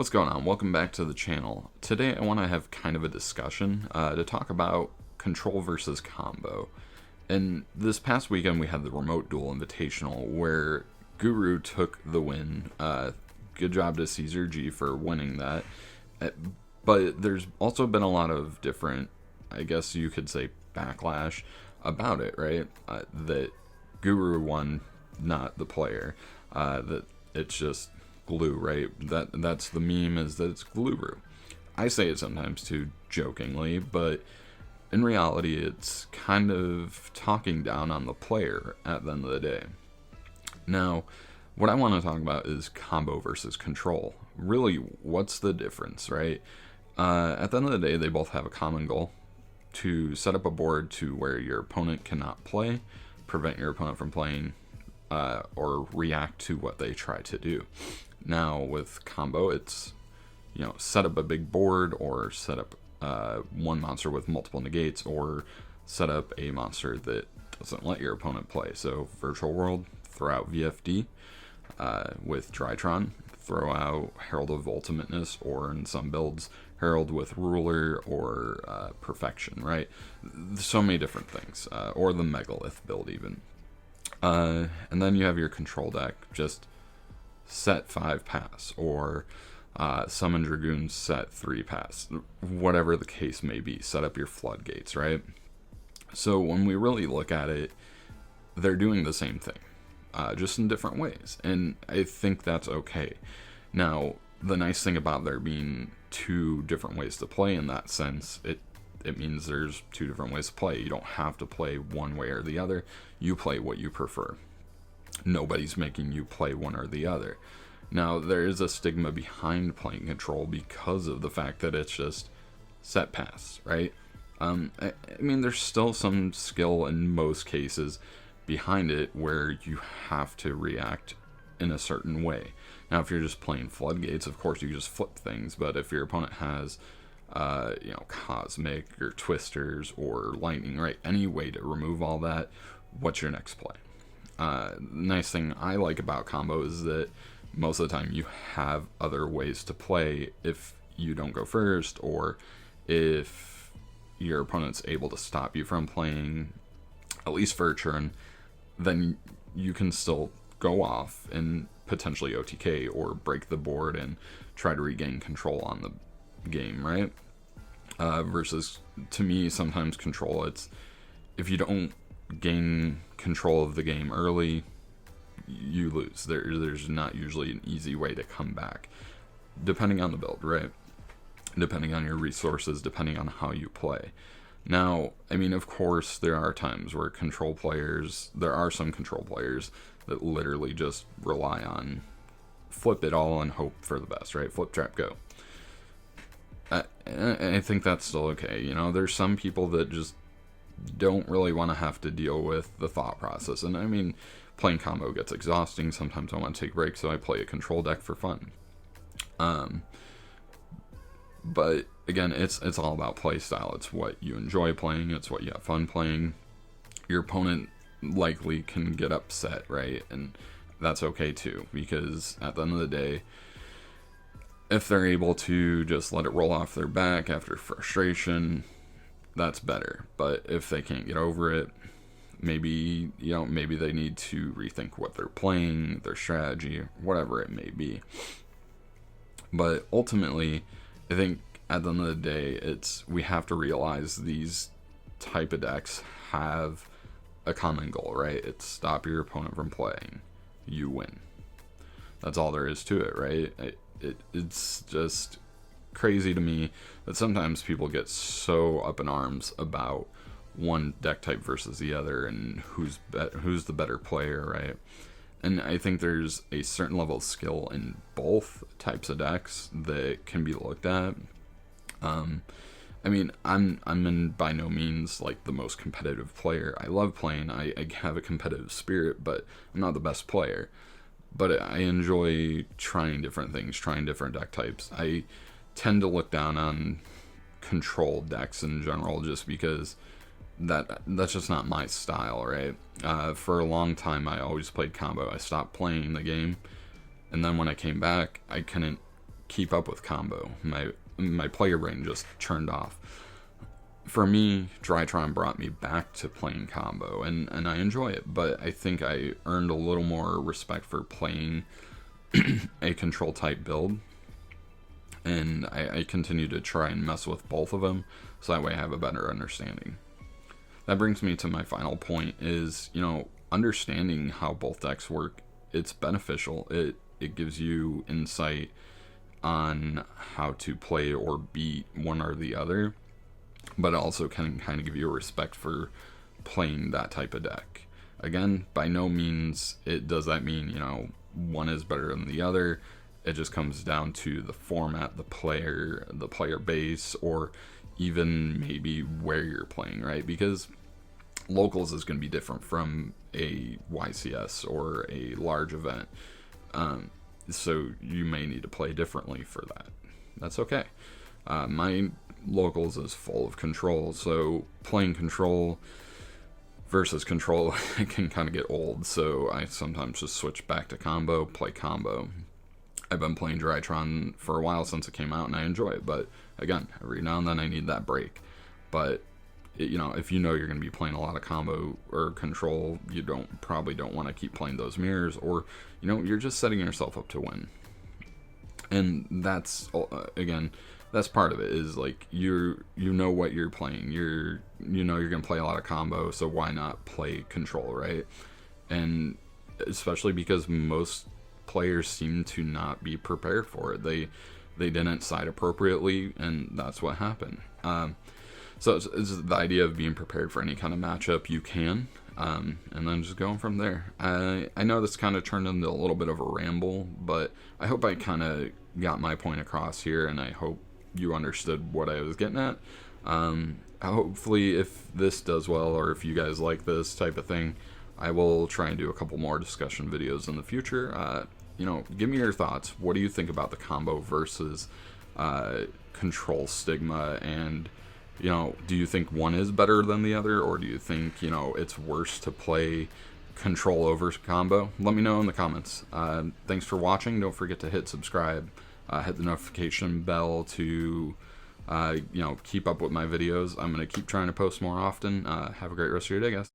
What's going on? Welcome back to the channel. Today I want to have kind of a discussion to talk about control versus combo. And this past weekend we had the Remote Duel Invitational where Guru took the win. Good job to Cesar G for winning that. But there's also been a lot of different, I guess you could say, backlash about it, right? That Guru won, not the player. That it's just glue, right? That's the meme, is that it's glue. I say it sometimes too, jokingly, but in reality it's kind of talking down on the player at the end of the day. Now, what I want to talk about is combo versus control. Really, what's the difference, right? At the end of the day, they both have a common goal: to set up a board to where your opponent cannot play, prevent your opponent from playing, or react to what they try to do. Now with combo, it's, set up a big board, or set up one monster with multiple negates, or set up a monster that doesn't let your opponent play. So Virtual World, throw out VFD. With Drytron, throw out Herald of Ultimateness, or in some builds, Herald with Ruler or Perfection, right? So many different things. Or the Megalith build even. And then you have your control deck, just set 5 pass, or Summon Dragoons set 3 pass, whatever the case may be. Set up your floodgates, right? So when we really look at it, they're doing the same thing, just in different ways, and I think that's okay. Now, the nice thing about there being 2 different ways to play in that sense, it means there's 2 different ways to play. You don't have to play one way or the other. You play what you prefer. Nobody's making you play one or the other. Now, there is a stigma behind playing control because of the fact that it's just set pass, right? I mean, there's still some skill in most cases behind it where you have to react in a certain way. Now, if you're just playing floodgates, of course you just flip things, but if your opponent has Cosmic or Twisters or Lightning, right, any way to remove all that, what's your next play? Nice thing I like about combo is that most of the time you have other ways to play if you don't go first, or if your opponent's able to stop you from playing, at least for a turn, then you can still go off and potentially OTK or break the board and try to regain control on the game, right? Versus, to me, sometimes control, it's, if you don't gain control of the game early, you lose. There's not usually an easy way to come back, depending on the build, right? Depending on your resources, depending on how you play. Now, I mean, of course, there are times where there are some control players that literally just rely on flip it all and hope for the best, right? Flip, trap, go. I think that's still okay. There's some people that just don't really want to have to deal with the thought process. And I mean, playing combo gets exhausting. Sometimes I want to take breaks, so I play a control deck for fun. But again, it's all about play style. It's what you enjoy playing. It's what you have fun playing. Your opponent likely can get upset, right? And that's okay too, because at the end of the day, if they're able to just let it roll off their back after frustration, that's better. But if they can't get over it, maybe they need to rethink what they're playing, their strategy, whatever it may be. But ultimately, I think at the end of the day, we have to realize these type of decks have a common goal, right? It's stop your opponent from playing. You win. That's all there is to it, right? It's just crazy to me that sometimes people get so up in arms about one deck type versus the other and who's the better player, right? And I think there's a certain level of skill in both types of decks that can be looked at. I mean, I'm in by no means like the most competitive player. I love playing. I have a competitive spirit, but I'm not the best player. But I enjoy trying different things, trying different deck types. I tend to look down on controlled decks in general, just because that's just not my style, right? For a long time, I always played combo. I stopped playing the game, and then when I came back, I couldn't keep up with combo. My player brain just turned off. For me, Drytron brought me back to playing combo, and I enjoy it, but I think I earned a little more respect for playing a control type build, and I continue to try and mess with both of them, so that way I have a better understanding. That brings me to my final point is, understanding how both decks work, it's beneficial. It gives you insight on how to play or beat one or the other, but also can kind of give you a respect for playing that type of deck. Again, by no means does that mean, one is better than the other. It just comes down to the format, the player base, or even maybe where you're playing, right? Because locals is going to be different from a YCS or a large event. So you may need to play differently for that. That's okay. My locals is full of control, so playing control versus control can kind of get old, so I sometimes just switch back to combo, play combo. I've been playing Drytron for a while since it came out, and I enjoy it, but again, every now and then I need that break. But if you're going to be playing a lot of combo or control, you probably don't want to keep playing those mirrors, or you're just setting yourself up to win. And that's again, that's part of it, is like you know what you're playing. You're gonna play a lot of combo, so why not play control, right? And especially because most players seem to not be prepared for it. They didn't side appropriately, and that's what happened. So it's the idea of being prepared for any kind of matchup you can, and then just going from there. I know this kind of turned into a little bit of a ramble, but I hope I kind of got my point across here, and I hope you understood what I was getting at. Hopefully, if this does well, or if you guys like this type of thing, I will try and do a couple more discussion videos in the future. Give me your thoughts. What do you think about the combo versus control stigma? And do you think one is better than the other, or do you think it's worse to play control over combo? Let me know in the comments. Thanks for watching. Don't forget to hit subscribe, hit the notification bell to keep up with my videos. I'm gonna keep trying to post more often. Have a great rest of your day, guys.